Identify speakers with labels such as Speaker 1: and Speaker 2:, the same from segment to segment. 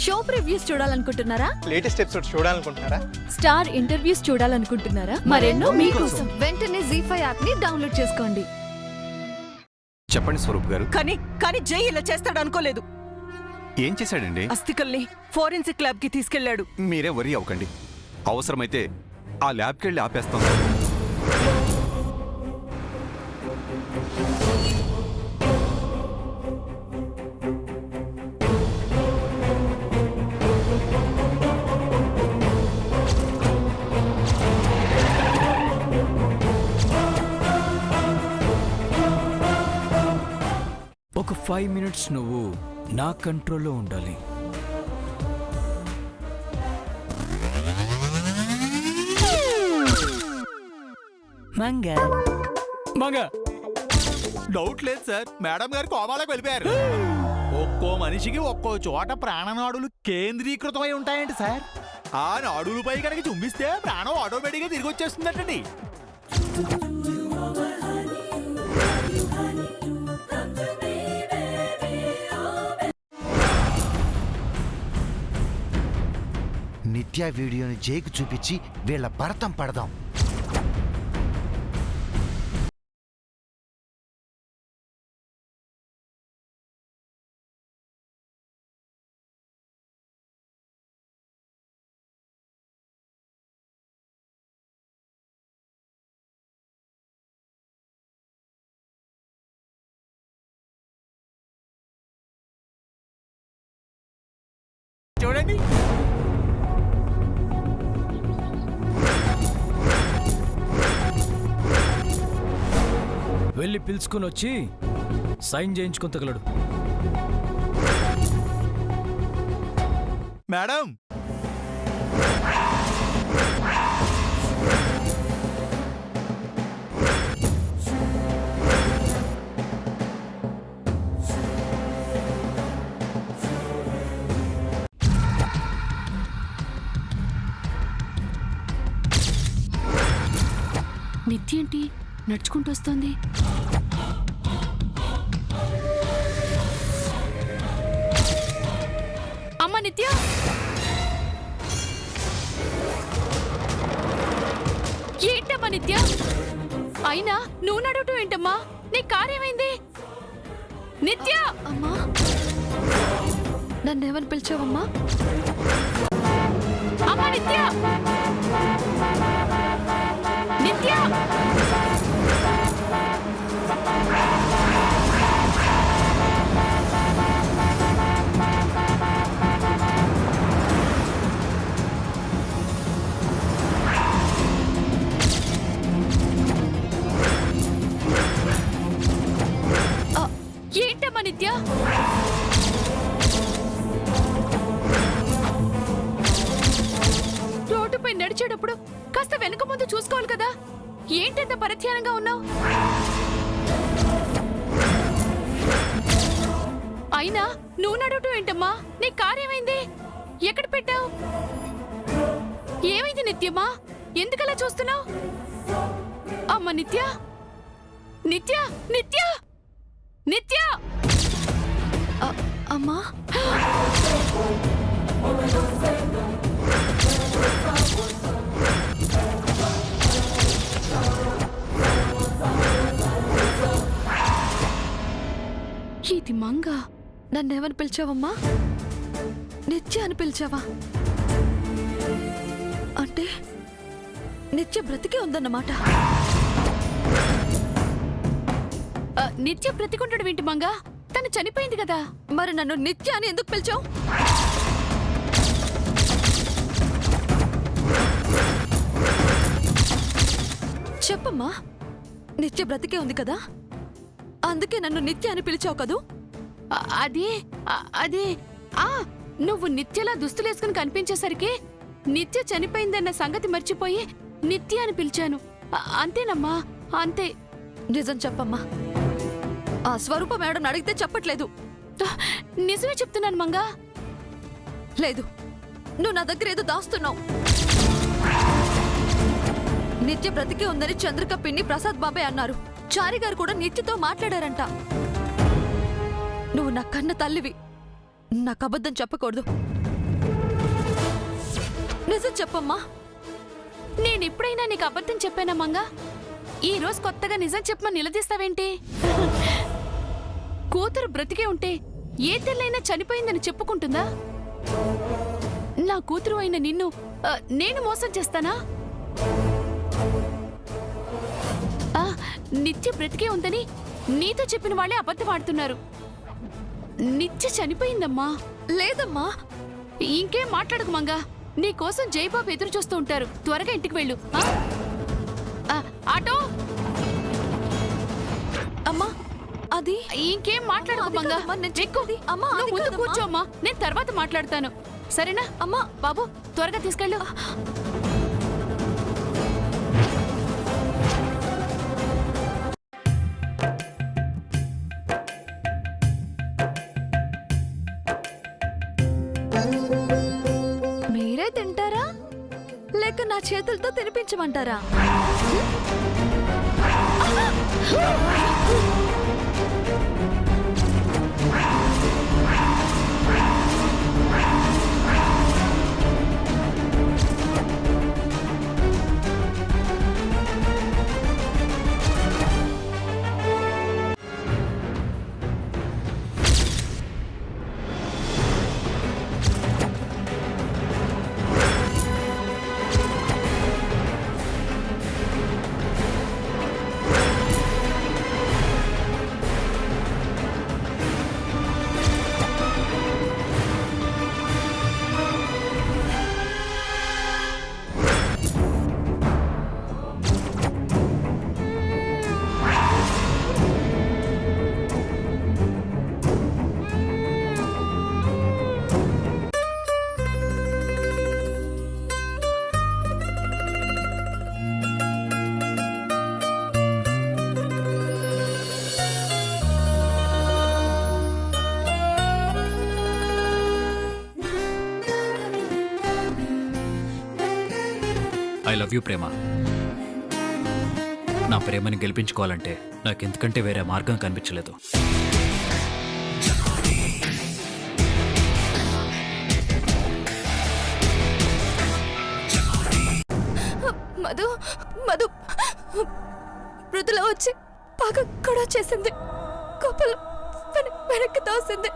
Speaker 1: Show previews చూడాలనుకుంటున్నారా?
Speaker 2: Latest episode చూడాలనుకుంటున్నారా?
Speaker 1: Star interviews చూడాలనుకుంటున్నారా? మరెన్నో మీకోసం వెంటనే ZEE5 యాప్ ని డౌన్లోడ్ చేసుకోండి.
Speaker 3: చెప్పండి స్వరూప్ గారు.
Speaker 4: కానీ జై ఇలా చేస్తాడు అనుకోలేదు.
Speaker 3: ఏం చేశాడండి?
Speaker 4: అస్థికల్ని ఫోరెన్సిక్ ల్యాబ్ కి తీసుకెళ్లాడు.
Speaker 3: మీరే వరి అవ్వకండి. అవసరమైతే ఆ ల్యాబ్కి వెళ్ళి ఆపేస్తాం.
Speaker 5: ఒక 5 minutes నువ్వు నా కంట్రోల్లో ఉండాలి. మంగ
Speaker 6: డౌట్ లేదు సార్, మేడం గారు కోమాలకు వెళ్ళిపోయారు. ఒక్కో మనిషికి ఒక్కో చోట ప్రాణనాడులు కేంద్రీకృతమై ఉంటాయండి సార్. ఆ నాడులపై కనుక చుంబిస్తే ప్రాణం ఆటోమేటిక్గా తిరిగి వచ్చేస్తుందటండి.
Speaker 7: నిత్య వీడియోని జైకు చూపించి వీళ్ళ భరతం పడదాం.
Speaker 6: చూడండి,
Speaker 5: వెళ్ళి పిలుచుకుని వచ్చి సైన్ చేయించుకుని తగలడు.
Speaker 6: మేడం
Speaker 1: నిత్య ఏంటి నడుచుకుంటూ వస్తుంది? అమ్మ నిత్య, ఏంటమ్మా నిత్య? అయినా నువ్వు నడవటం ఏంటమ్మా? నీ కారేమైంది? నిత్య, అమ్మా నన్నేమని పిలిచావమ్మా? అమ్మా నిత్య, నిత్య, ఏంటమ్మా నిత్య? రోడ్డుపై నడిచేటప్పుడు కాస్త వెనుక ముందు చూసుకోవాలి కదా. ఏంటంత పరిధ్యానంగా ఉన్నావు? అయినా నువ్వు నడవటం ఏంటమ్మా? నీ కారేమైంది? ఎక్కడ పెట్టావు? ఏమైంది నిత్యమ్మా? ఎందుకలా చూస్తున్నావు? అమ్మ నిత్య, నిత్య, నిత్య, నిత్య, అమ్మా ఇది మంగ. నన్నేమని పిలిచావమ్మా? నిత్య అని పిలిచావా? అంటే నిత్య బ్రతికే ఉందన్నమాట. నిత్య బ్రతికుంటాడు ఏంటి మంగ? తను చనిపోయింది కదా. మరి నన్ను నిత్య అని ఎందుకు పిలిచావు? చెప్పమ్మా. నిత్య బ్రతికే ఉంది కదా, అందుకే నన్ను నిత్య అని పిలిచావు కదూ? అది నువ్వు నిత్యలా దుస్తులేసుకుని కనిపించేసరికి నిత్య చనిపోయిందన్న సంగతి మర్చిపోయి నిత్య అని పిలిచాను. అంతేనమ్మా, అంతే. నిజం చెప్పమ్మా. ఆ స్వరూప మేడం అడిగితే చెప్పట్లేదు. నిజమే చెప్తున్నాను మంగా. లేదు, నువ్వు నా దగ్గర ఏదో దాస్తున్నావు. నిత్య బ్రతికే ఉందని చంద్రిక పిన్ని, ప్రసాద్ బాబాయ్ అన్నారు. చారి గారు కూడా నిత్యతో మాట్లాడారంట. నువ్వు నా కన్న తల్లివి, నాకు అబద్ధం చెప్పకూడదు. నిజం చెప్పమ్మా. నేనెప్పుడైనా నీకు అబద్ధం చెప్పానా మంగా? ఈ రోజు కొత్తగా నిజం చెప్పమని నిలదీస్తావేంటి? కూతురు బ్రతికే ఉంటే ఏ తెల్లైనా చనిపోయిందని చెప్పుకుంటుందా? నా కూతురు అయిన నిన్ను నేను మోసం చేస్తానా? నిత్య బ్రతికే ఉందని నీతో చెప్పిన వాళ్ళే అబద్ధమాడుతున్నారు. నిత్య చనిపోయిందమ్మా. లేదమ్మా. ఇంకేం మాట్లాడకు మంగా. నీకోసం జయబాబు ఎదురు చూస్తూ ఉంటారు. త్వరగా ఇంటికి వెళ్ళు. ఆటో అమ్మా. అది ఇంకేం మాట్లాడకు మంగా. నువ్వు ముందు కూర్చోమ్మా, నేను తర్వాత మాట్లాడతాను. సరేనా? అమ్మా బాబు త్వరగా తీసుకెళ్ళు.
Speaker 8: మీరే తింటారా లేక నా చేతులతో తినిపించమంటారా?
Speaker 5: ఐ లవ్ యూ ప్రేమ. నా ప్రేమని గెలిపించుకోవాలంటే నాకెందుకంటే వేరే మార్గం కనిపించలేదు.
Speaker 8: మధు మధు మృదుల వచ్చి బాగా కూడా చేసింది. కప్పలు వెనక్కి తోసింది.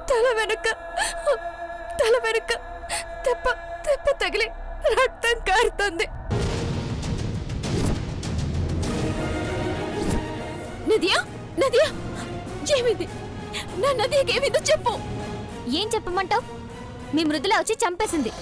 Speaker 8: తల వెనక తెప్ప తగిలి రక్తం కారుతుంది. నదియా ఏమిది? నా నదికి ఏమిందో చెప్పు.
Speaker 9: ఏం చెప్పమంటావు? మీ మృదుల వచ్చి చంపేసింది.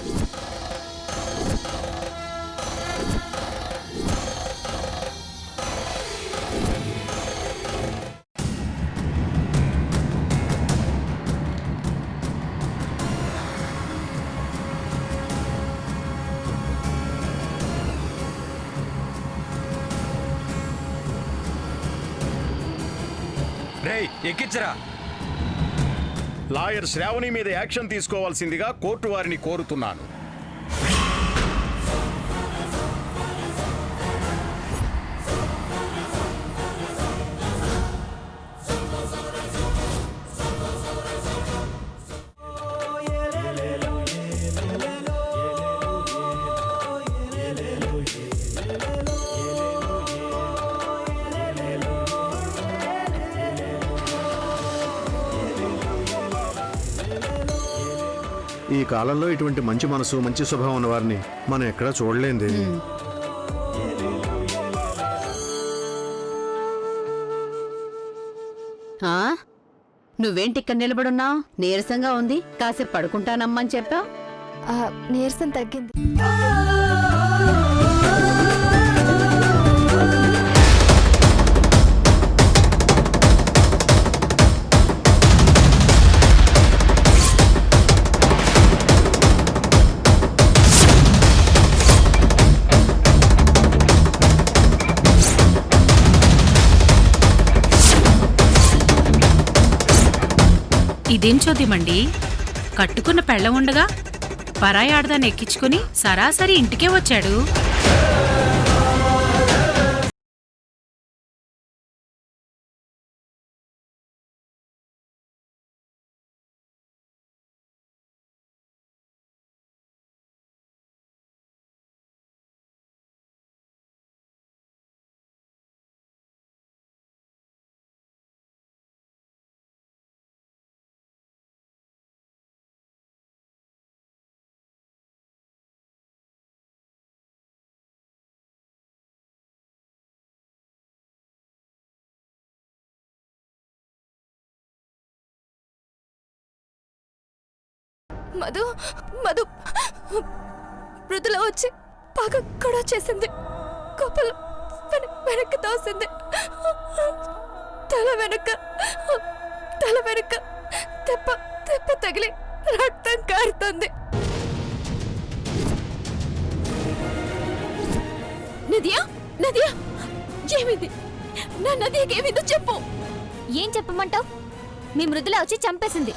Speaker 10: రేయ్ ఎక్కించరా.
Speaker 11: లాయర్ శ్రావణి మీద యాక్షన్ తీసుకోవాల్సిందిగా కోర్టు వారిని కోరుతున్నాను.
Speaker 12: ఈ కాలంలో ఇటువంటి మంచి మనసు మంచి స్వభావం ఉన్న వారిని మనం ఎక్కడా చూడలేంది.
Speaker 13: నువ్వేంటి ఇక్కడ నిలబడున్నావు? నీరసంగా ఉంది. కాసేపు పడుకుంటానమ్మని చెప్పావు.
Speaker 8: నీరసం తగ్గింది.
Speaker 14: ఇదేం చోద్యమండి? కట్టుకున్న పెళ్ళం ఉండగా పరాయి ఆడదాన్ని ఎక్కించుకుని సరాసరి ఇంటికే వచ్చాడు.
Speaker 8: మధు మధు మృదుల వచ్చి బాగా గొడవ చేసింది. కోపలు వెనక్కి తోసింది. తల వెనక తెప్ప తగిలి రక్తం కారుతుంది. నదియా ఏమిది? నా నదికి ఏమిందో చెప్పు.
Speaker 9: ఏం చెప్పమంటావు? మీ మృదుల వచ్చి చంపేసింది.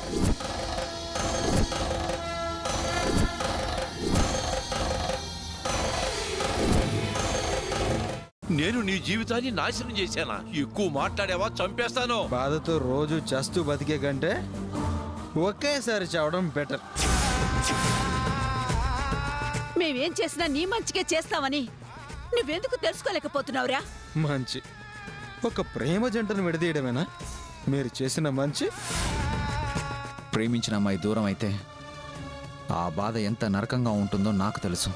Speaker 10: నేను నీ జీవితాన్ని నాశనం చేశానా? ఎక్కువ మాట్లాడావా చంపేస్తాను.
Speaker 2: బాధతో రోజు చస్తూ బతికే కంటే ఒకేసారి చావడం బెటర్.
Speaker 13: మేమేం చేసినా నీ మంచిగా చేస్తామని నువ్వెందుకు తెలుసుకోలేకపోతున్నావురా?
Speaker 2: మంచి ఒక ప్రేమ జంటను విడదీయడమేనా మీరు చేసిన మంచి?
Speaker 5: ప్రేమించిన అమ్మాయి దూరం అయితే ఆ బాధ ఎంత నరకంగా ఉంటుందో నాకు తెలుసు.